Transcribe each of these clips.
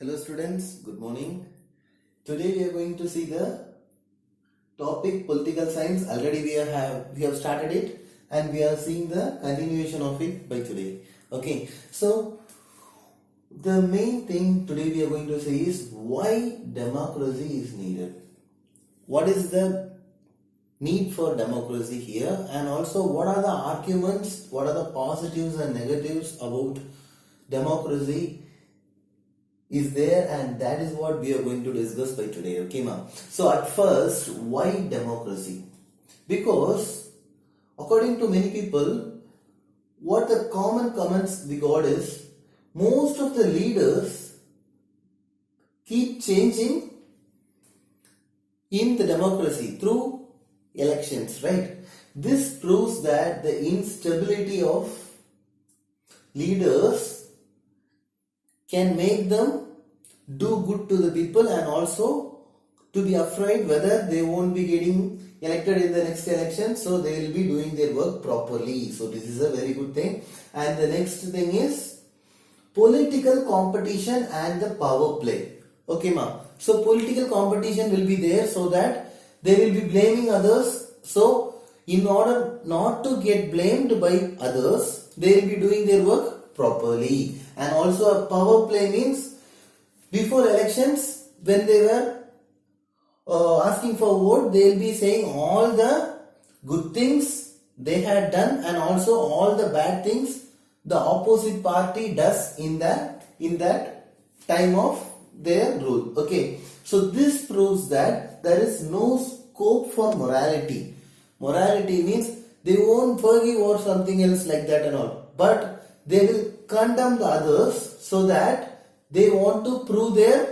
Hello students, good morning. Today we are going to see the topic political science. Already we have started it and we are seeing the continuation of it by today. Okay, so the main thing today we are going to say is why democracy is needed. What is the need for democracy here, and also what are the arguments, what are the positives and negatives about democracy is there, and that is what we are going to discuss by today. Okay, ma'am. So at first, why democracy? Because according to many people, what the common comments we got is most of the leaders keep changing in the democracy through elections, right? This proves that the instability of leaders can make them do good to the people and also to be afraid whether they won't be getting elected in the next election, so they will be doing their work properly. So this is a very good thing. And the next thing is political competition and the power play. Okay, ma'am. So political competition will be there so that they will be blaming others. So in order not to get blamed by others, they will be doing their work properly. And also a power play means before elections, when they were asking for vote, they will be saying all the good things they had done and also all the bad things the opposite party does in that time of their rule. Okay, so this proves that there is no scope for morality. Morality means they won't forgive or something else like that and all, but they will condemn the others so that they want to prove them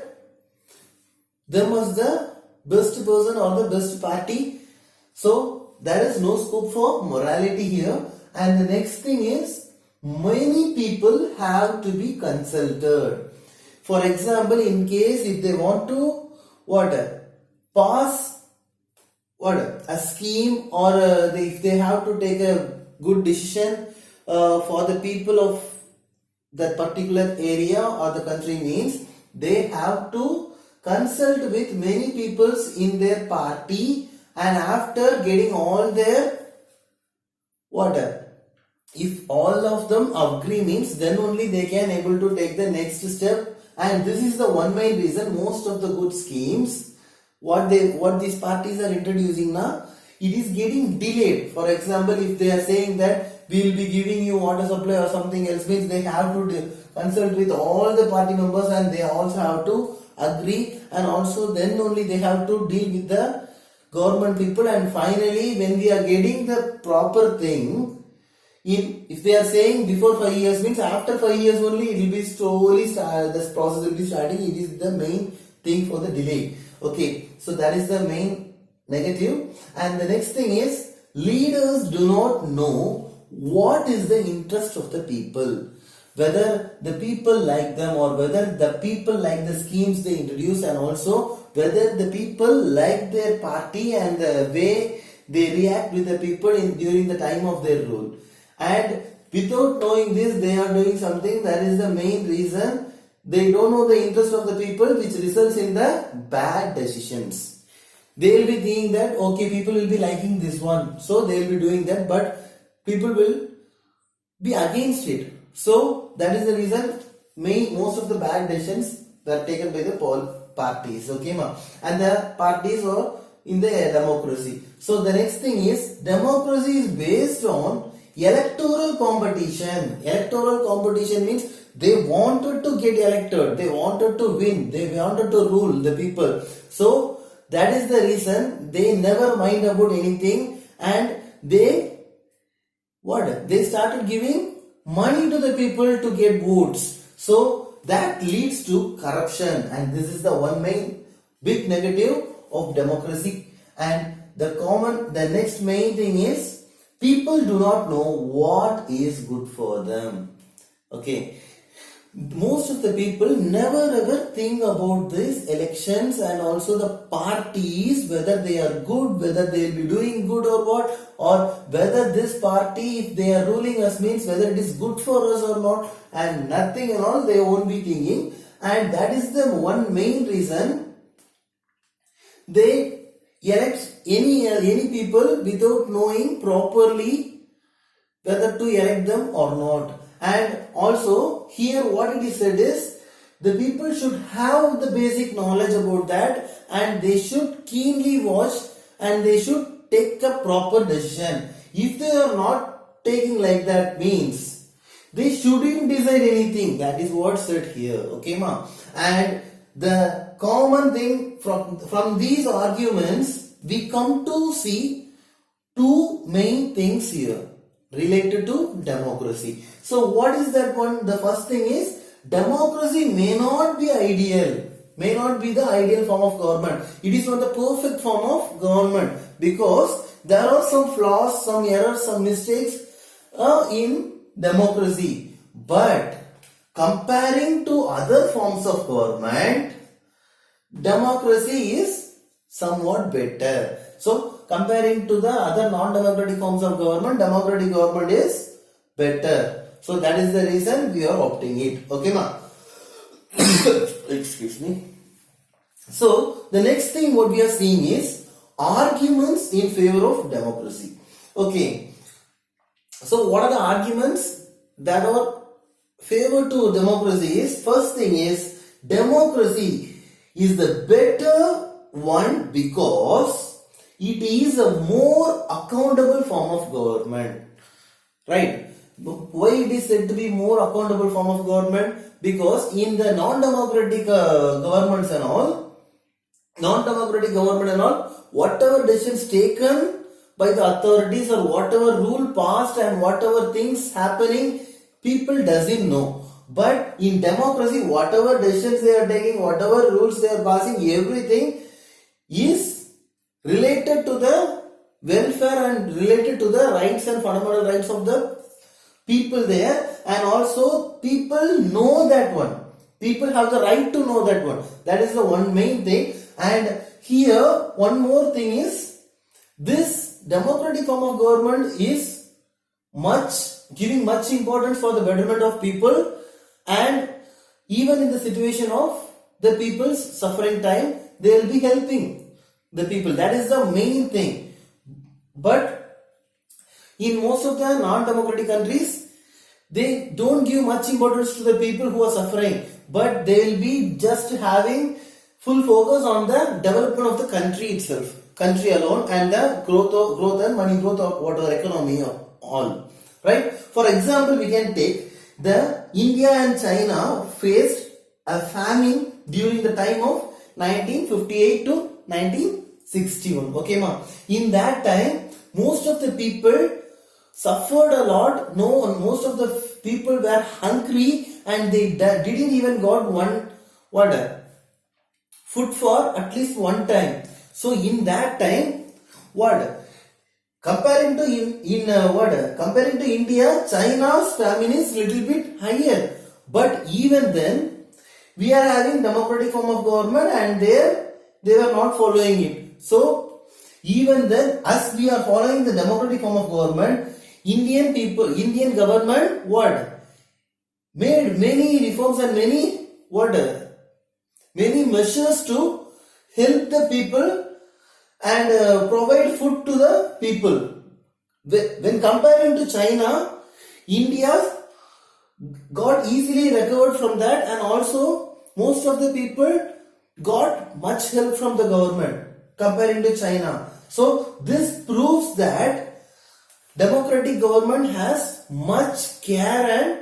as the best person or the best party. So there is no scope for morality here. And the next thing is many people have to be consulted. For example, in case if they want to pass a scheme, or if they have to take a good decision for the people of that particular area or the country, means they have to consult with many peoples in their party, and after getting all their if all of them agree, means then only they can able to take the next step. And this is the one main reason most of the good schemes what these parties are introducing now, it is getting delayed. For example, if they are saying that we will be giving you water supply or something else, means they have to consult with all the party members and they also have to agree, and also then only they have to deal with the government people. And finally, when we are getting the proper thing, if they are saying before 5 years, means after 5 years only it will be slowly this process will be starting. It is the main thing for the delay. Okay, so that is the main negative. And the next thing is leaders do not know what is the interest of the people, whether the people like them or whether the people like the schemes they introduce, and also whether the people like their party and the way they react with the people during the time of their rule. And without knowing this, they are doing something. That is the main reason. They don't know the interest of the people, which results in the bad decisions. They will be thinking that okay, people will be liking this one, so they will be doing that, but people will be against it. So that is the reason most of the bad decisions were taken by the parties. Okay, ma, and the parties are in the democracy. So the next thing is democracy is based on electoral competition. Electoral competition means they wanted to get elected, they wanted to win, they wanted to rule the people. So that is the reason they never mind about anything, and they started giving money to the people to get votes. So that leads to corruption, and this is the one main big negative of democracy. And the next main thing is people do not know what is good for them. Okay, most of the people never ever think about these elections and also the parties, whether they are good, whether they will be doing good or what, or whether this party, if they are ruling us, means whether it is good for us or not, and nothing and all they won't be thinking. and that is the one main reason they elect any people without knowing properly whether to elect them or not. And also here what it is said is the people should have the basic knowledge about that, and they should keenly watch, and they should take a proper decision. If they are not taking like that, means they shouldn't decide anything. That is what said here. Okay, ma. And the common thing from these arguments, we come to see two main things here related to democracy. So what is that one? The first thing is democracy may not be ideal, may not be the ideal form of government. It is not the perfect form of government because there are some flaws, some errors, some mistakes in democracy. But comparing to other forms of government, democracy is somewhat better. So comparing to the other non-democratic forms of government, democratic government is better. So that is the reason we are opting it. Okay, ma? Excuse me. So the next thing what we are seeing is arguments in favor of democracy. Okay. So what are the arguments that are favor to democracy is, first thing is democracy is the better one because it is a more accountable form of government. Right? Why it is said to be more accountable form of government? Because in the non-democratic governments and all, whatever decisions taken by the authorities or whatever rule passed and whatever things happening, people doesn't know. But in democracy, whatever decisions they are taking, whatever rules they are passing, everything is related to the welfare and related to the rights and fundamental rights of the people there, and also people know that one. People have the right to know that one. That is the one main thing. And here one more thing is this democratic form of government is giving much importance for the betterment of people, and even in the situation of the people's suffering time, they will be helping the people. That is the main thing. But in most of the non-democratic countries, they don't give much importance to the people who are suffering, but they will be just having full focus on the development of the country itself, country alone, and the growth and money growth of whatever economy or all. Right? For example, we can take the India and China faced a famine during the time of 1958 to 1961. Okay, ma. In that time, most of the people suffered a lot. Most of the people were hungry and they didn't even got food for at least one time. So in that time, comparing to India, China's famine is little bit higher. But even then, we are having democratic form of government, and they were not following it. So even then, as we are following the democratic form of government, Indian government made many reforms and many measures to help the people and provide food to the people. When comparing to China, India got easily recovered from that, and also most of the people got much help from the government comparing to China. So this proves that democratic government has much care and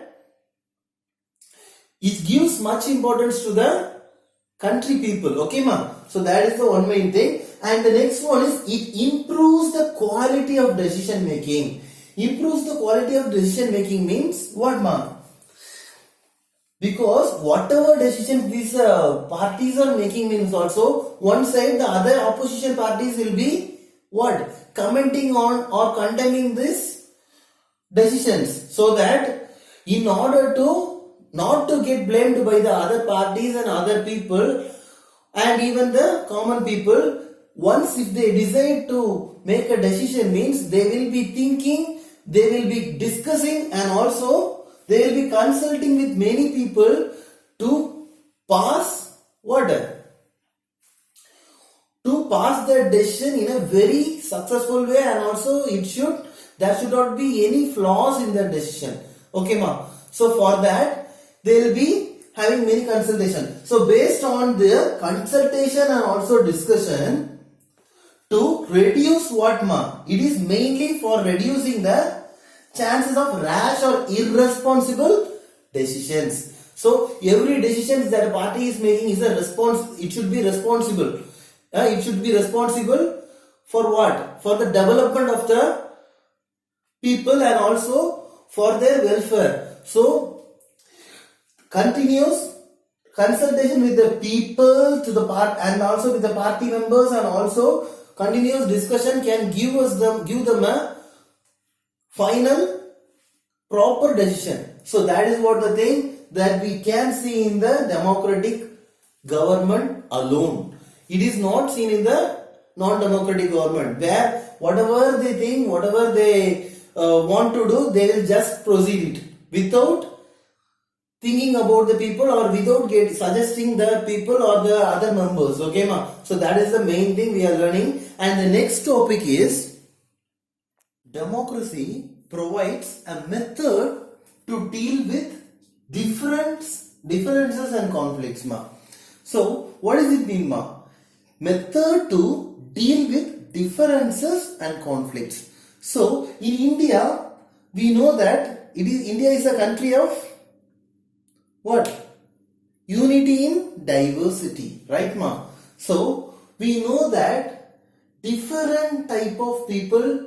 it gives much importance to the country people. Okay, ma? So that is the one main thing. And the next one is it improves the quality of decision making. Improves the quality of decision making means what, ma? Because whatever decisions these parties are making means also, one side the other opposition parties will be commenting on or condemning these decisions, so that in order to not to get blamed by the other parties and other people and even the common people, once if they decide to make a decision means they will be thinking, they will be discussing, and also they will be consulting with many people to pass what? To pass that decision in a very successful way, and also there should not be any flaws in that decision. Okay, ma. So for that, they will be having many consultation. So based on their consultation and also discussion, to reduce what, ma? It is mainly for reducing the chances of rash or irresponsible decisions. So every decision that a party is making is a response. It should be responsible. It should be responsible for what? For the development of the people and also for their welfare. So continuous consultation with the people to the part and also with the party members, and also continuous discussion can give them a final proper decision. So that is what the thing that we can see in the democratic government alone. It is not seen in the non-democratic government, where whatever they think, whatever they want to do, they will just proceed it without thinking about the people or without suggesting the people or the other members. Okay, ma? So that is the main thing we are learning. And the next topic is democracy provides a method to deal with differences and conflicts, ma. So what does it mean, ma? Method to deal with differences and conflicts. So in India, we know that India is a country of what? Unity in diversity, right, ma? So we know that different type of people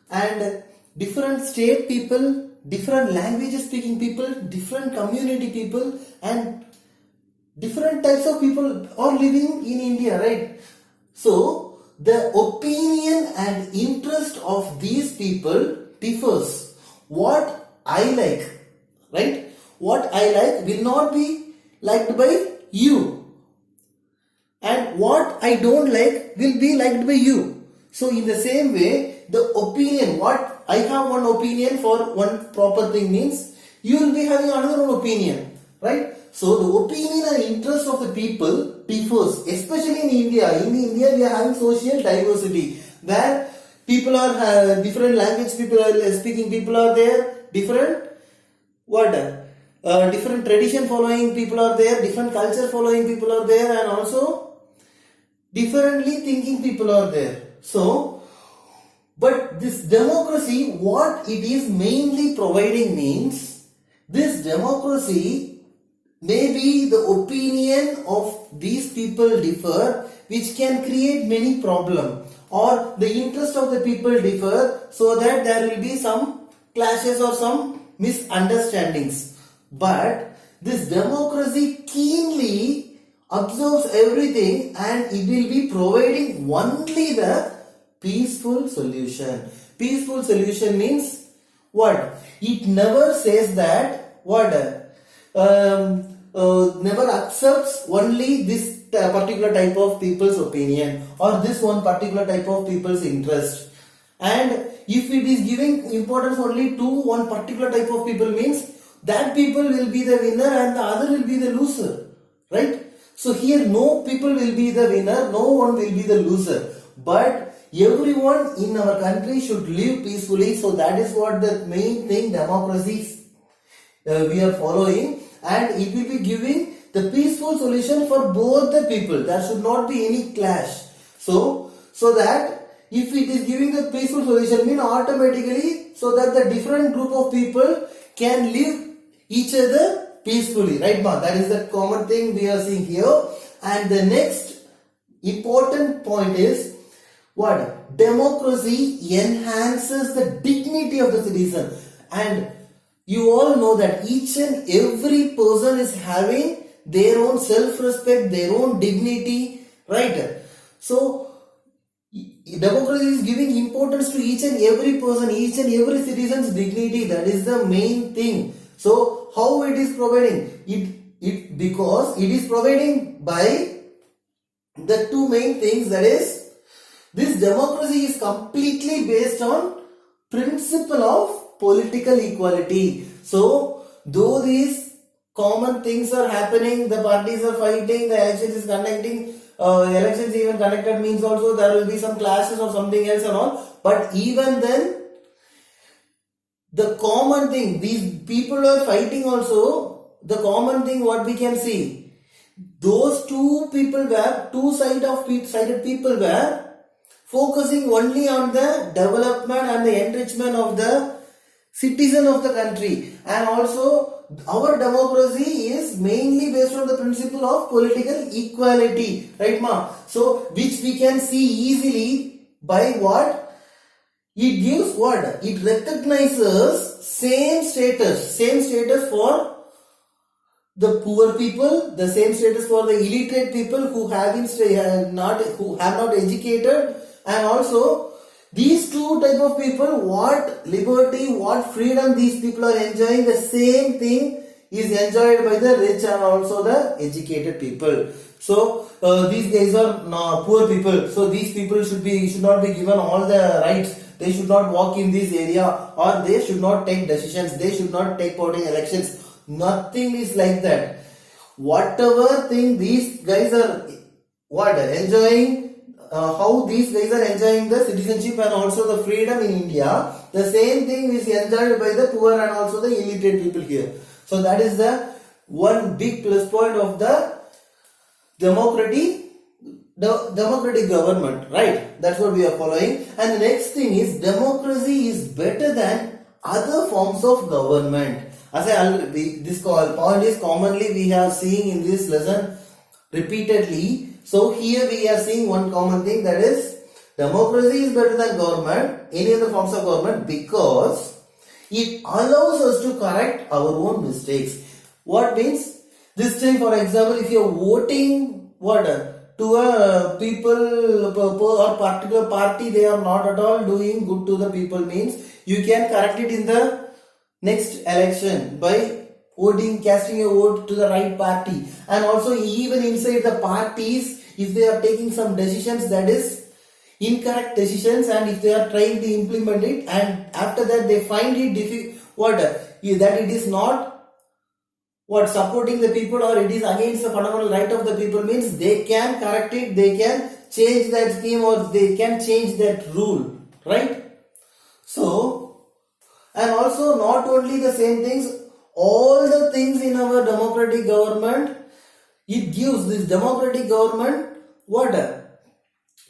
and different state people, different languages speaking people, different community people, and different types of people are living in India, right? So the opinion and interest of these people differs. What I like, right? What I like will not be liked by you, and what I don't like will be liked by you. So in the same way, the opinion, what I have one opinion for one proper thing means you will be having another opinion, right? So the opinion and interest of the people differs, especially in India. In India, we are having social diversity, where people are different language people are speaking people are there, different different tradition following people are there, different culture following people are there, and also differently thinking people are there. So, but this democracy, what it is mainly providing means, this democracy, maybe the opinion of these people differ, which can create many problems, or the interest of the people differ, so that there will be some clashes or some misunderstandings. But this democracy keenly observes everything, and it will be providing only the peaceful solution. Peaceful solution means what? It never says that never accepts only this particular type of people's opinion or this one particular type of people's interest. And if it is giving importance only to one particular type of people means that people will be the winner and the other will be the loser, right? So here no people will be the winner, no one will be the loser, but everyone in our country should live peacefully. So that is what the main thing democracy we are following, and it will be giving the peaceful solution for both the people. There should not be any clash. So that if it is giving the peaceful solution mean automatically, so that the different group of people can live each other peacefully, right, ma? That is the common thing we are seeing here. And the next important point is what? Democracy enhances the dignity of the citizen. And you all know that each and every person is having their own self-respect, their own dignity, right? So democracy is giving importance to each and every person, each and every citizen's dignity. That is the main thing. So how it is providing? It because it is providing by the two main things, that is, this democracy is completely based on principle of political equality. So though these common things are happening, the parties are fighting, the elections is conducting, elections even conducted means also there will be some clashes or something else and all. But even then, the common thing, these people are fighting also, the common thing what we can see, those two sided people were focusing only on the development and the enrichment of the citizen of the country. And also our democracy is mainly based on the principle of political equality, right ma? So which we can see easily by what? It gives what? It recognizes same status for the poor people, the same status for the illiterate people who have not educated, and also these two type of people, what liberty, what freedom these people are enjoying, the same thing is enjoyed by the rich and also the educated people. So these guys are poor people, so these people should not be given all the rights. They should not walk in this area, or they should not take decisions, they should not take part in elections. Nothing is like that. Whatever thing these guys are enjoying, how these guys are enjoying the citizenship and also the freedom in India, the same thing is enjoyed by the poor and also the illiterate people here. So that is the one big plus point of the democratic government, right? That's what we are following. And the next thing is, democracy is better than other forms of government. As I already, this point is commonly we have seen in this lesson repeatedly. So here we are seeing one common thing, that is democracy is better than government, any other forms of government, because it allows us to correct our own mistakes. What means? This time, for example, if you are voting to a people or particular party, they are not at all doing good to the people, means you can correct it in the next election by casting a vote to the right party. And also even inside the parties, if they are taking some decisions that is incorrect decisions, and if they are trying to implement it, and after that they find it that it is not supporting the people, or it is against the fundamental right of the people, means they can correct it, they can change that scheme, or they can change that rule, right? So, and also not only the same things, all the things in our democratic government, it gives this democratic government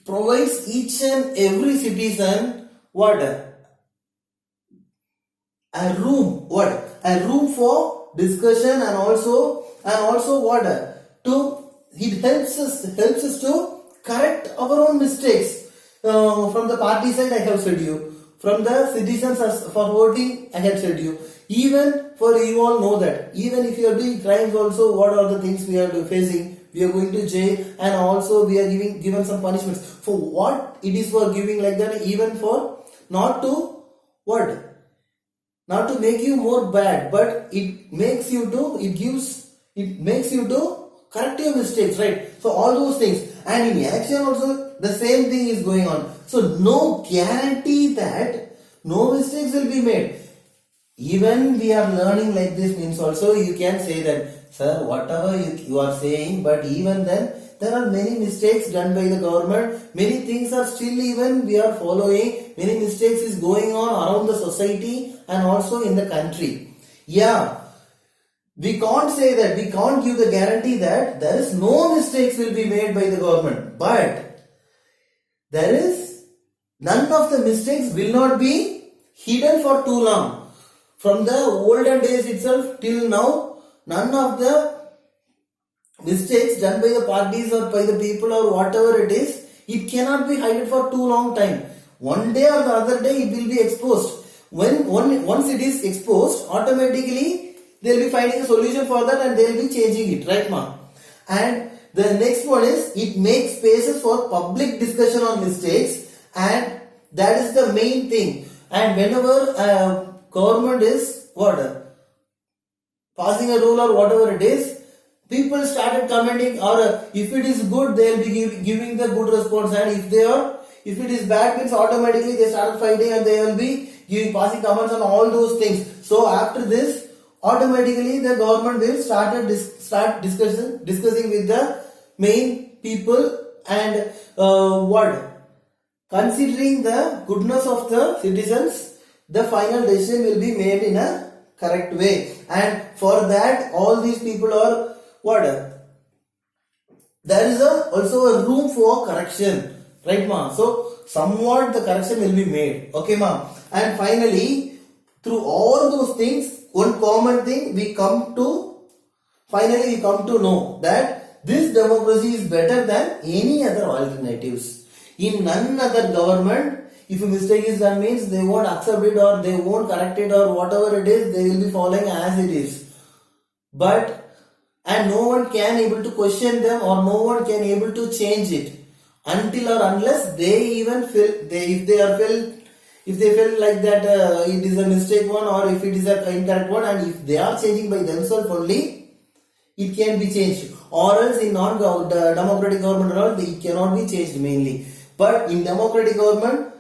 provides each and every citizen a room for discussion, and also it helps us to correct our own mistakes. From the party side, I have said you. From the citizens for voting, I have said you. Even for you all know that even if you are doing crimes also, what are the things we are facing? We are going to jail, and also we are given some punishments. For what it is for giving like that? Even for not to make you more bad, but it makes you to correct your mistakes, right? So all those things, and in action also the same thing is going on. So no guarantee that no mistakes will be made. Even we are learning like this, means also you can say that, sir, whatever you are saying, but even then there are many mistakes done by the government, many things are still even we are following, many mistakes is going on around the society and also in the country. Yeah, we can't say that, we can't give the guarantee that there is no mistakes will be made by the government, but there is none of the mistakes will not be hidden for too long. From the olden days itself till now, none of the mistakes done by the parties or by the people or whatever it is, it cannot be hidden for too long time. One day or the other day it will be exposed. Once it is exposed, automatically they will be finding a solution for that and they will be changing it, right ma? And the next one is, it makes spaces for public discussion on mistakes, and that is the main thing. And whenever government is passing a rule or whatever it is, people started commenting, or if it is good, they will be giving the good response, and if it is bad, means automatically they start fighting and they will be passing comments on all those things. So after this, automatically the government will start discussing with the main people and considering the goodness of the citizens, the final decision will be made in a correct way. And for that, all these people are there is also a room for correction, right ma? So somewhat the correction will be made, okay ma? And finally, through all those things, one common thing we come to know that this democracy is better than any other alternatives. In none other government, if a mistake is done means they won't accept it or they won't correct it or whatever it is, they will be following as it is. And no one can able to question them or no one can able to change it until or unless they even feel if they feel like that it is a mistake one or if it is a incorrect one, and if they are changing by themselves only, it can be changed, or else in non-democratic government it cannot be changed mainly. But in democratic government,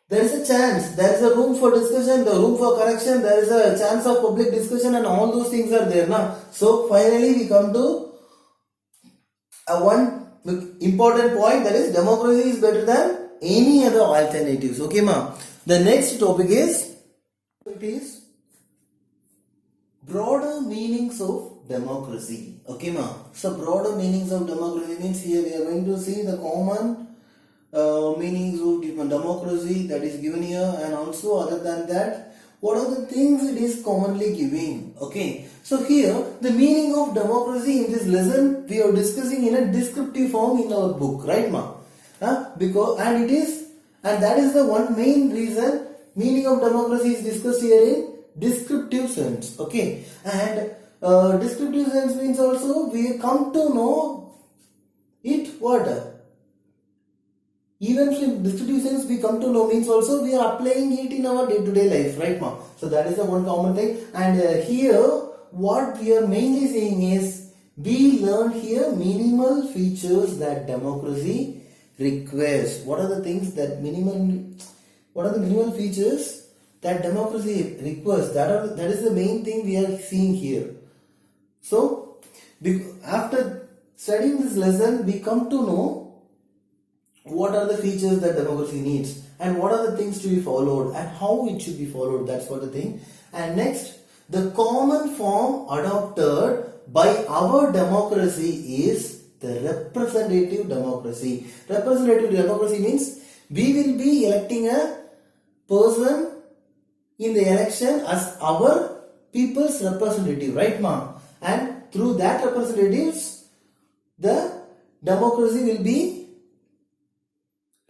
there is a chance, there is a room for discussion, the room for correction, there is a chance of public discussion, and all those things are there now. So finally we come to one important point, that is democracy is better than any other alternatives. Okay ma. The next topic is broader meanings of democracy. Okay ma. So broader meanings of democracy means here we are going to see the common meanings of democracy that is given here, and also other than that, what are the things it is commonly giving. Okay, so here the meaning of democracy in this lesson we are discussing in a descriptive form in our book, right ma? Because that is the one main reason meaning of democracy is discussed here in descriptive sense. Okay, and descriptive sense means also we come to know it even in descriptive sense we come to know means also we are applying it in our day-to-day life, right ma? So that is the one common thing. And here what we are mainly saying is we learned here minimal features that democracy requires. What are the minimal features that democracy requires? That is the main thing we are seeing here. So after studying this lesson, we come to know what are the features that democracy needs and what are the things to be followed and how it should be followed. That's what the thing. And next, the common form adopted by our democracy is the representative democracy. Representative democracy means we will be electing a person in the election as our people's representative, right ma? And through that representatives, the democracy will be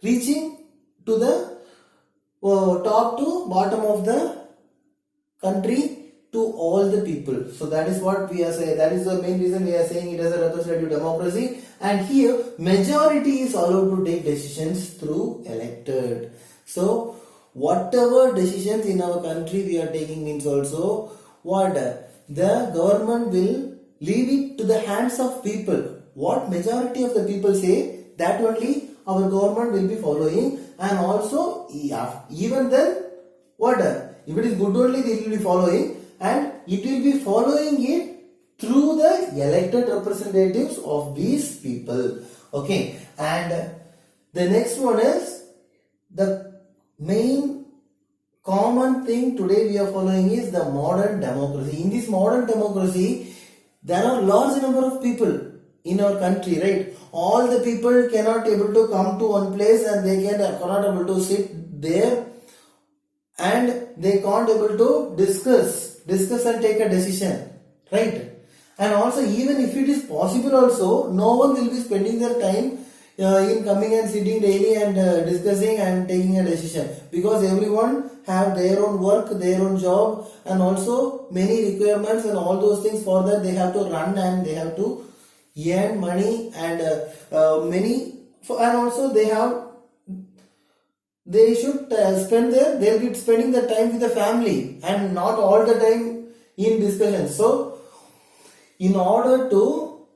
reaching to the top to bottom of the country to all the people. So that is what we are saying. That is the main reason we are saying it as a representative democracy. And here majority is allowed to take decisions through elected. So whatever decisions in our country we are taking means also the government will leave it to the hands of people. What majority of the people say, that only our government will be following. And also even then if it is good only they will be following, and it will be following it through the elected representatives of these people. Okay, and the next one is the main common thing today we are following is the modern democracy. In this modern democracy, there are large number of people in our country, right? All the people cannot able to come to one place and they cannot able to sit there, and they can't able to discuss and take a decision, right? And also even if it is possible also, no one will be spending their time in coming and sitting daily and discussing and taking a decision, because everyone have their own work, their own job, and also many requirements and all those things. For that they have to run and they have to earn money and and also they should they'll be spending the time with the family and not all the time in discussion. So in order to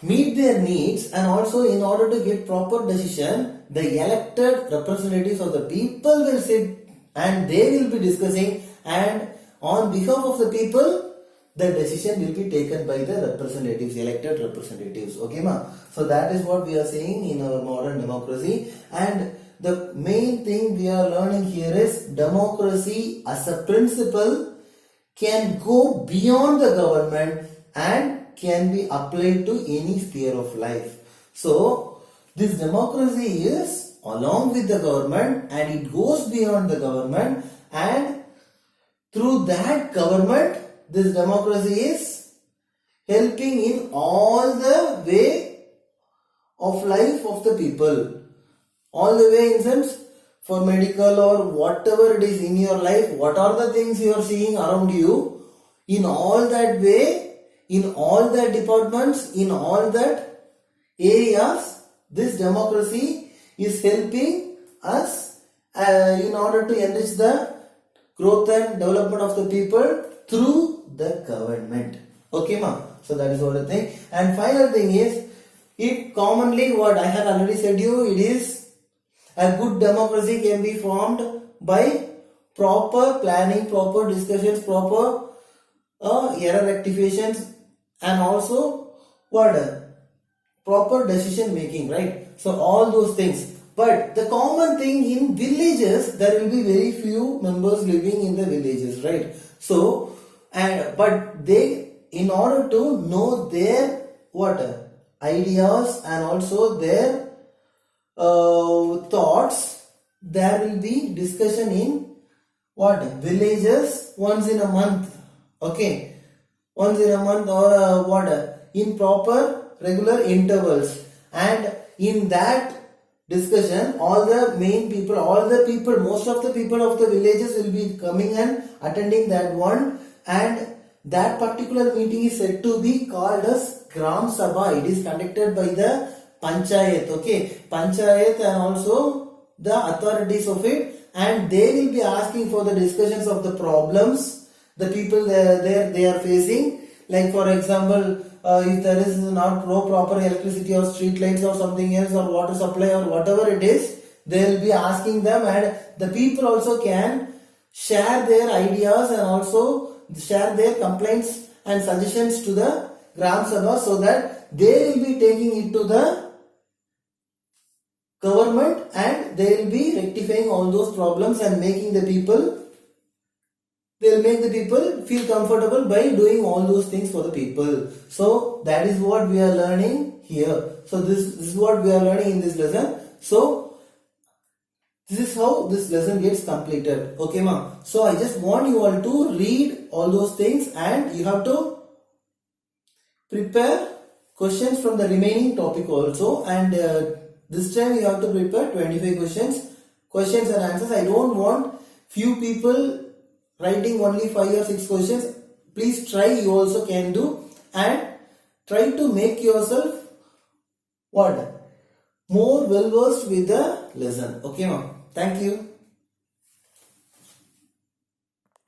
meet their needs and also in order to get proper decision, the elected representatives of the people will sit and they will be discussing and on behalf of the people, the decision will be taken by the representatives, elected representatives. Okay, ma? So that is what we are saying in our modern democracy. And the main thing we are learning here is democracy as a principle can go beyond the government and can be applied to any sphere of life. So this democracy is along with the government and it goes beyond the government, and through that government this democracy is helping in all the way of life of the people. All the way in sense for medical or whatever it is in your life, what are the things you are seeing around you, in all that way, in all the departments, in all that areas, this democracy is helping us in order to enrich the growth and development of the people through the government. Okay, ma? So that is what I think. And final thing is, it commonly, what I have already said you, it is a good democracy can be formed by proper planning, proper discussions, proper error rectifications, and also what? Proper decision making, right? So all those things. But the common thing in villages, there will be very few members living in the villages, right? So, but they, in order to know their what ideas and also their thoughts, there will be discussion in what villages once in a month. Okay, once in a month, or what in proper regular intervals, and in that discussion all the main people, all the people, most of the people of the villages will be coming and attending that one, and that particular meeting is said to be called as Gram Sabha. It is conducted by the Panchayat, okay, Panchayat and also the authorities of it, and they will be asking for the discussions of the problems the people there they are facing. Like for example, if there is not proper electricity or street lights or something else or water supply or whatever it is, they will be asking them, and the people also can share their ideas and also share their complaints and suggestions to the Gram Sabha, so that they will be taking it to the government and they will be rectifying all those problems and making the people, they will make the people feel comfortable by doing all those things for the people. So that is what we are learning here. So this is what we are learning in this lesson. So this is how this lesson gets completed. Okay, ma? So I just want you all to read all those things, and you have to prepare questions from the remaining topic also, and this time you have to prepare 25 questions and answers. I don't want few people writing only 5 or 6 questions. Please try, you also can do, and try to make yourself what? More well versed with the lesson. Okay, ma'am. Thank you.